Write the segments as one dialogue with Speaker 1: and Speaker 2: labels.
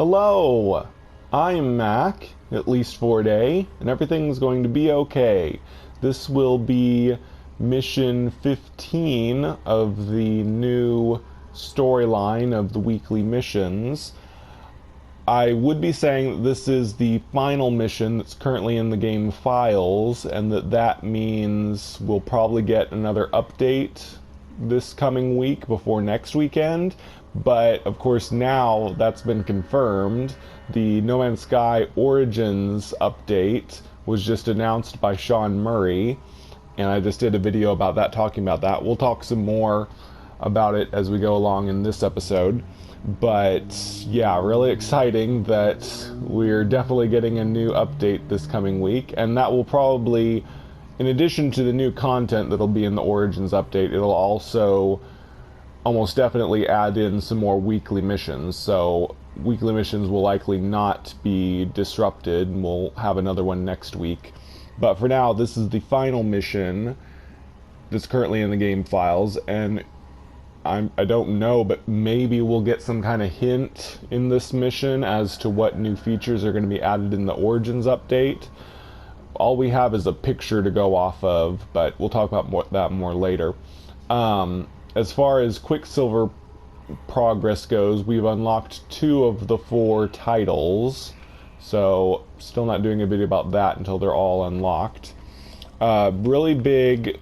Speaker 1: Hello! I'm Mac, at least for a day, and everything's going to be okay. This will be mission 15 of the new storyline of the weekly missions. I would be saying that this is the final mission that's currently in the game files, and that means we'll probably get another update this coming week before next weekend. But of course now that's been confirmed. The No Man's Sky Origins update was just announced by Sean Murray, and I just did a video about that, talking about that. We'll talk some more about it as we go along in this episode. But yeah, really exciting that we're definitely getting a new update this coming week, and that will probably, in addition to the new content that'll be in the Origins update, it'll also almost definitely add in some more weekly missions. So weekly missions will likely not be disrupted, and we'll have another one next week. But for now, this is the final mission that's currently in the game files, and I don't know, but maybe we'll get some kind of hint in this mission as to what new features are going to be added in the Origins update. All we have is a picture to go off of, but we'll talk about that more later. As far as Quicksilver progress goes, we've unlocked 2 of the 4 titles, so still not doing a video about that until they're all unlocked. Really big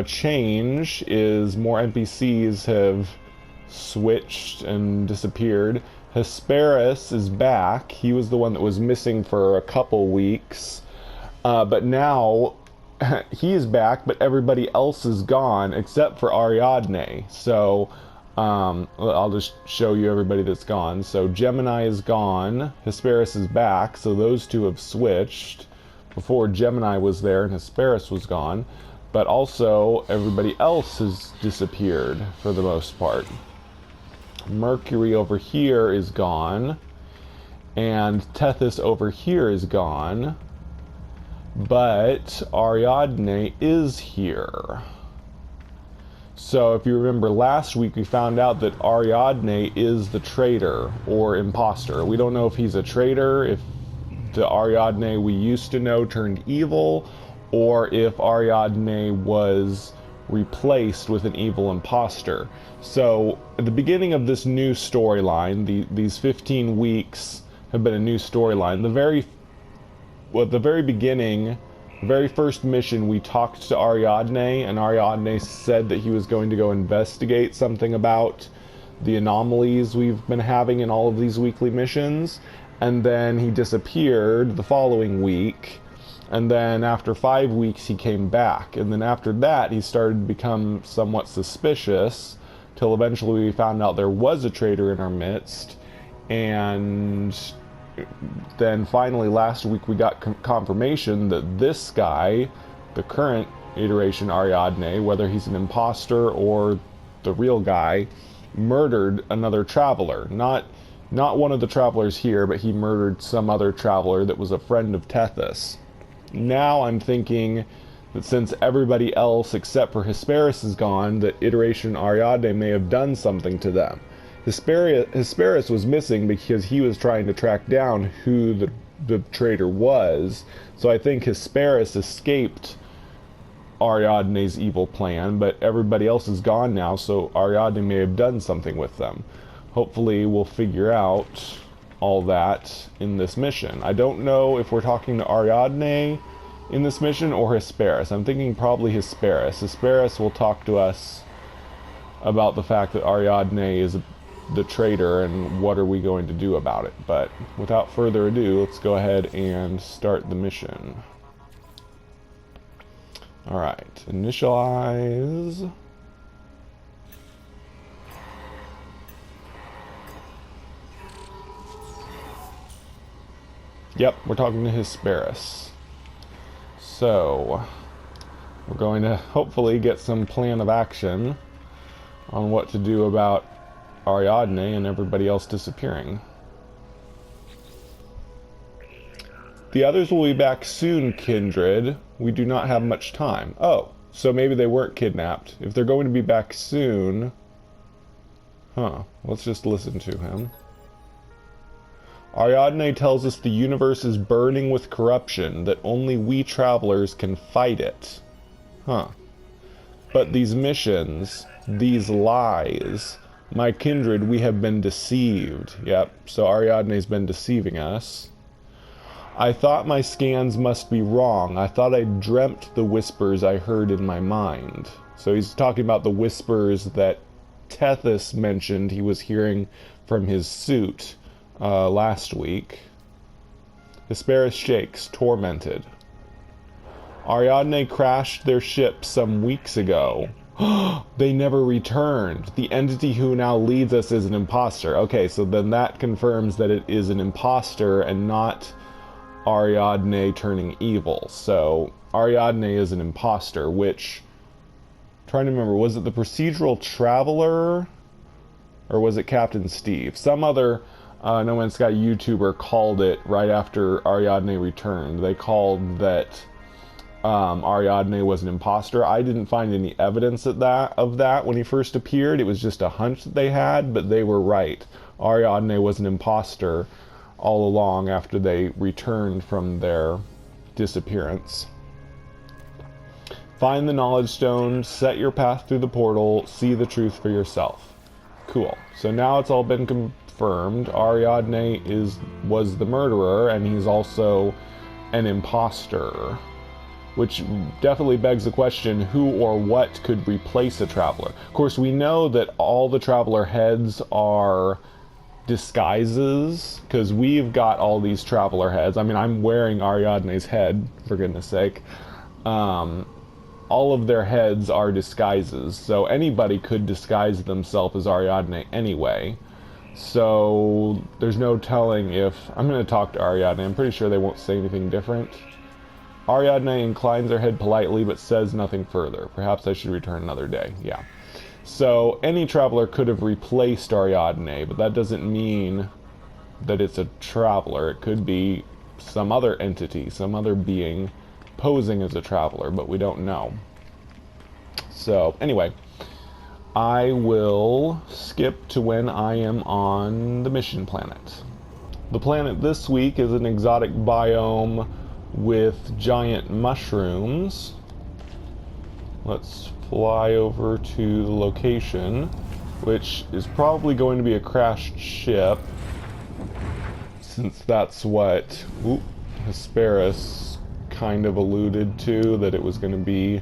Speaker 1: change is more NPCs have switched and disappeared. Hesperus is back. He was the one that was missing for a couple weeks, but now he is back, but everybody else is gone except for Ariadne. So I'll just show you everybody that's gone. So Gemini is gone, Hesperus is back, so those 2 have switched. Before, Gemini was there and Hesperus was gone, but also everybody else has disappeared for the most part. Mercury over here is gone, and Tethys over here is gone, but Ariadne is here. So if you remember last week, we found out that Ariadne is the traitor or imposter. We don't know if he's a traitor, if the Ariadne we used to know turned evil, or if Ariadne was replaced with an evil imposter. So at the beginning of this new storyline, these 15 weeks have been a new storyline. At the very beginning, the very first mission, we talked to Ariadne, and Ariadne said that he was going to go investigate something about the anomalies we've been having in all of these weekly missions, and then he disappeared the following week, and then after 5 weeks he came back, and then after that he started to become somewhat suspicious, till eventually we found out there was a traitor in our midst, and then finally last week we got confirmation that this guy, the current iteration Ariadne, whether he's an imposter or the real guy, murdered another traveler. Not one of the travelers here, but he murdered some other traveler that was a friend of Tethys. Now I'm thinking that since everybody else except for Hesperus is gone, that iteration Ariadne may have done something to them. Hesperus was missing because he was trying to track down who the traitor was, so I think Hesperus escaped Ariadne's evil plan, but everybody else is gone now, so Ariadne may have done something with them. Hopefully we'll figure out all that in this mission. I don't know if we're talking to Ariadne in this mission or Hesperus. I'm thinking probably Hesperus. Hesperus will talk to us about the fact that Ariadne is the traitor and what are we going to do about it. But without further ado, let's go ahead and start the mission. Alright, initialize. Yep, we're talking to Hesperus. So we're going to hopefully get some plan of action on what to do about Ariadne and everybody else disappearing. The others will be back soon, Kindred. We do not have much time. Oh, so maybe they weren't kidnapped. If they're going to be back soon... Huh, let's just listen to him. Ariadne tells us the universe is burning with corruption, that only we travelers can fight it. Huh. But these missions, these lies, my kindred, we have been deceived. Yep, so Ariadne's been deceiving us. I thought my scans must be wrong. I thought I dreamt the whispers I heard in my mind. So he's talking about the whispers that Tethys mentioned he was hearing from his suit last week. Hesperus shakes, tormented. Ariadne crashed their ship some weeks ago. They never returned. The entity who now leads us is an imposter. Okay, so then that confirms that it is an imposter and not Ariadne turning evil. So Ariadne is an imposter, which, trying to remember, was it the procedural traveler or was it Captain Steve? Some other No Man's Sky YouTuber called it right after Ariadne returned. They called that Ariadne was an imposter. I didn't find any evidence of that when he first appeared. It was just a hunch that they had, but they were right. Ariadne was an imposter all along after they returned from their disappearance. Find the knowledge stone, set your path through the portal, see the truth for yourself. Cool. So now it's all been confirmed. Ariadne was the murderer, and he's also an imposter. Which definitely begs the question, who or what could replace a traveler? Of course, we know that all the traveler heads are disguises, because we've got all these traveler heads. I mean, I'm wearing Ariadne's head, for goodness sake. All of their heads are disguises, so anybody could disguise themselves as Ariadne anyway. So there's no telling if... I'm going to talk to Ariadne. I'm pretty sure they won't say anything different. Ariadne inclines her head politely, but says nothing further. Perhaps I should return another day. Yeah. So any traveler could have replaced Ariadne, but that doesn't mean that it's a traveler. It could be some other entity, some other being posing as a traveler, but we don't know. So anyway, I will skip to when I am on the mission planet. The planet this week is an exotic biome with giant mushrooms. Let's fly over to the location, which is probably going to be a crashed ship, since that's what Hesperus kind of alluded to, that it was going to be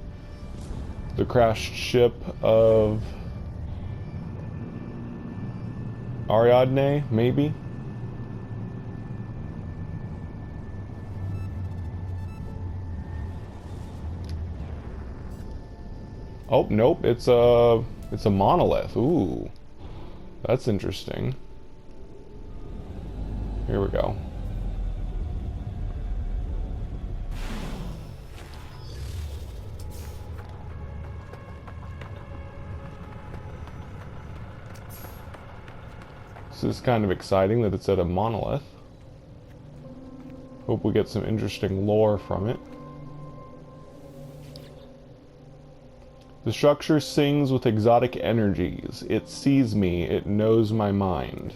Speaker 1: the crashed ship of Ariadne, maybe? Oh, nope, it's a monolith. Ooh, that's interesting. Here we go. This is kind of exciting that it's at a monolith. Hope we get some interesting lore from it. The structure sings with exotic energies. It sees me, it knows my mind.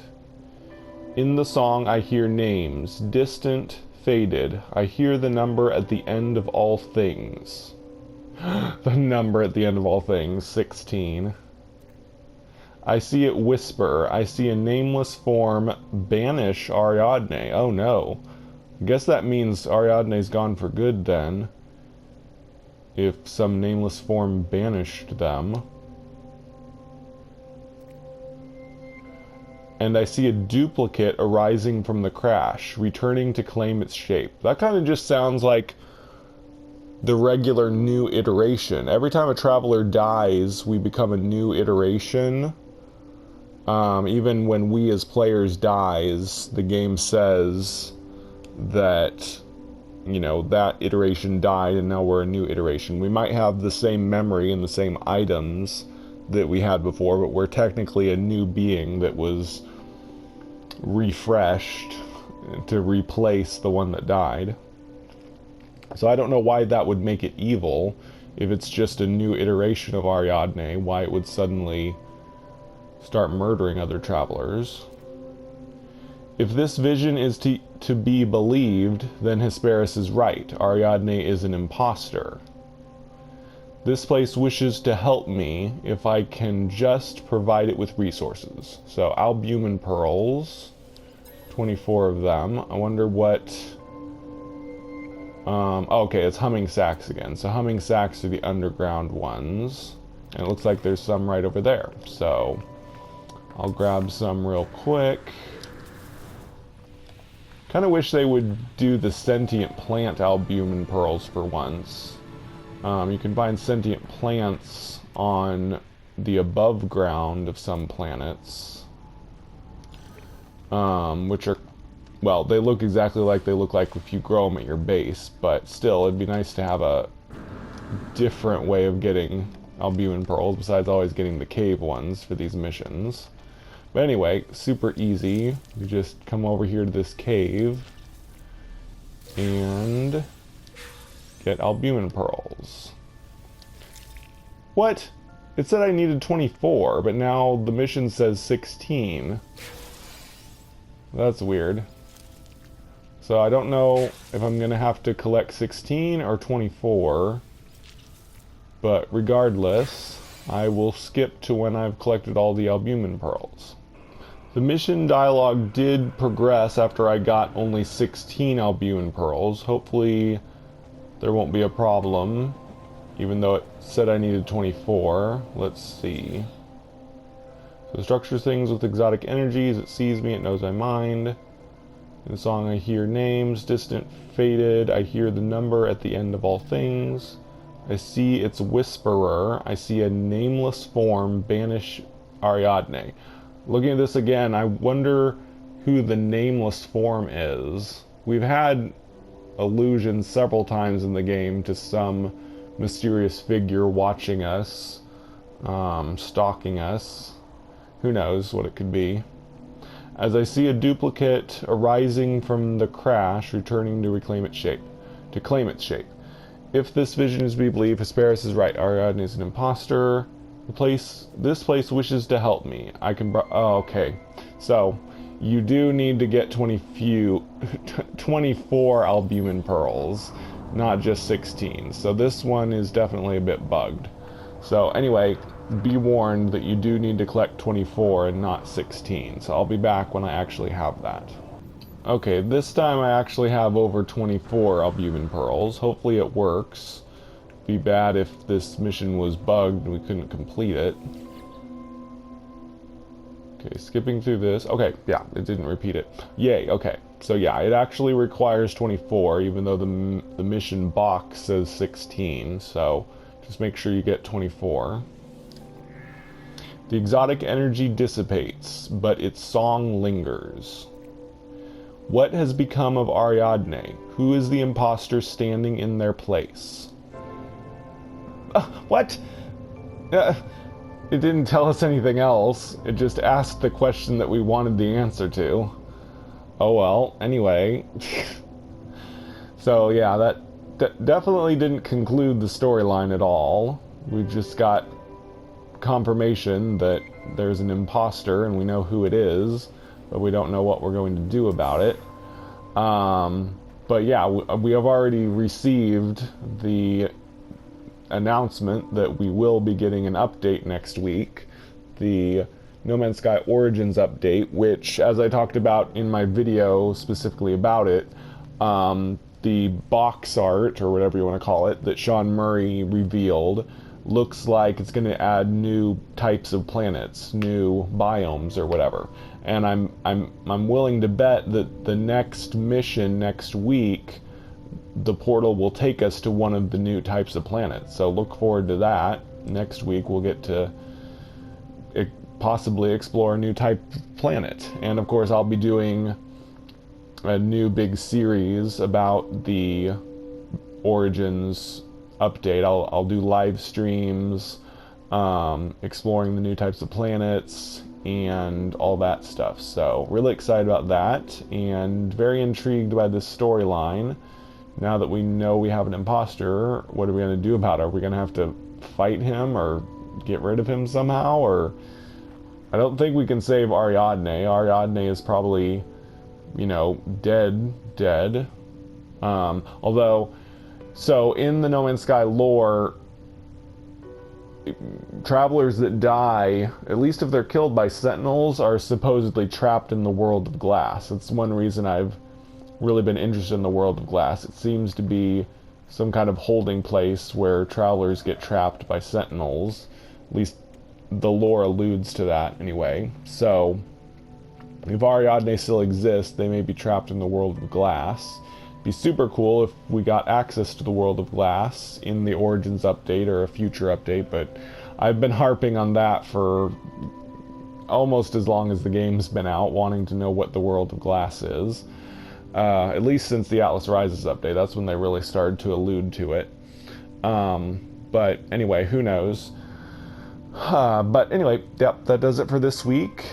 Speaker 1: In the song I hear names, distant, faded. I hear the number at the end of all things. The number at the end of all things, 16. I see it whisper. I see a nameless form banish Ariadne. Oh no. I guess that means Ariadne's gone for good then, if some nameless form banished them. And I see a duplicate arising from the crash, returning to claim its shape. That kind of just sounds like the regular new iteration. Every time a traveler dies, we become a new iteration. Even when we as players dies, the game says that, you know, that iteration died and now we're a new iteration. We might have the same memory and the same items that we had before, but we're technically a new being that was refreshed to replace the one that died. So I don't know why that would make it evil. If it's just a new iteration of Ariadne, why it would suddenly start murdering other travelers. If this vision is to be believed, then Hesperus is right. Ariadne is an imposter. This place wishes to help me if I can just provide it with resources. So albumin pearls, 24 of them. I wonder what... okay, it's humming sacks again. So humming sacks are the underground ones. And it looks like there's some right over there. So I'll grab some real quick. Kind of wish they would do the sentient plant albumin pearls for once. You can find sentient plants on the above ground of some planets. Which are, well, they look exactly like they look like if you grow them at your base, but still, it'd be nice to have a different way of getting albumin pearls, besides always getting the cave ones for these missions. But anyway, super easy. You just come over here to this cave and get albumin pearls. What? It said I needed 24, but now the mission says 16. That's weird. So I don't know if I'm gonna have to collect 16 or 24. But regardless, I will skip to when I've collected all the albumin pearls. The mission dialogue did progress after I got only 16 albumin pearls. Hopefully there won't be a problem, even though it said I needed 24. Let's see. So it structures things with exotic energies. It sees me, it knows my mind. In the song I hear names, distant, faded. I hear the number at the end of all things. I see its whisperer. I see a nameless form banish Ariadne. Looking at this again, I wonder who the nameless form is. We've had allusions several times in the game to some mysterious figure watching us, stalking us. Who knows what it could be. As I see a duplicate arising from the crash, returning to reclaim its shape. To claim its shape. If this vision is to be believed, Hesperus is right. Ariadne is an imposter. This place wishes to help me. I can... oh, okay. So, you do need to get 24 albumin pearls, not just 16. So this one is definitely a bit bugged. So anyway, be warned that you do need to collect 24 and not 16. So I'll be back when I actually have that. Okay, this time I actually have over 24 albumin pearls. Hopefully it works. Be bad if this mission was bugged and we couldn't complete it. Okay, skipping through this. Okay, yeah, it didn't repeat it. Yay, okay. So yeah, it actually requires 24, even though the mission box says 16. So just make sure you get 24. The exotic energy dissipates, but its song lingers. What has become of Ariadne? Who is the imposter standing in their place? What? It didn't tell us anything else. It just asked the question that we wanted the answer to. Oh well, anyway. So yeah, that definitely didn't conclude the storyline at all. We just got confirmation that there's an imposter and we know who it is, but we don't know what we're going to do about it. But yeah, we have already received the announcement that we will be getting an update next week, the No Man's Sky Origins update, which, as I talked about in my video specifically about it, the box art, or whatever you want to call it, that Sean Murray revealed, looks like it's going to add new types of planets, new biomes, or whatever. And I'm willing to bet that the next mission next week, the portal will take us to one of the new types of planets. So look forward to that. Next week we'll get to possibly explore a new type of planet. And of course I'll be doing a new big series about the Origins update. I'll do live streams, exploring the new types of planets and all that stuff. So really excited about that and very intrigued by this storyline. Now that we know we have an imposter, what are we going to do about it? Are we going to have to fight him or get rid of him somehow? Or I don't think we can save Ariadne. Ariadne is probably you know, dead. Although, so in the No Man's Sky lore, travelers that die, at least if they're killed by sentinels, are supposedly trapped in the world of glass. That's one reason I've really been interested in the world of glass. It seems to be some kind of holding place where travelers get trapped by sentinels. At least the lore alludes to that anyway. So if Ariadne still exists, they may be trapped in the world of glass. It'd be super cool if we got access to the world of glass in the Origins update or a future update, but I've been harping on that for almost as long as the game's been out, wanting to know what the world of glass is. At least since the Atlas Rises update. That's when they really started to allude to it. But anyway, who knows? But anyway, yep, that does it for this week.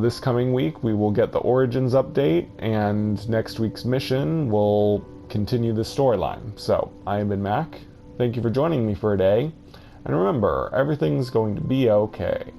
Speaker 1: This coming week, we will get the Origins update, and next week's mission will continue the storyline. So, I have been Mac. Thank you for joining me for a day. And remember, everything's going to be okay.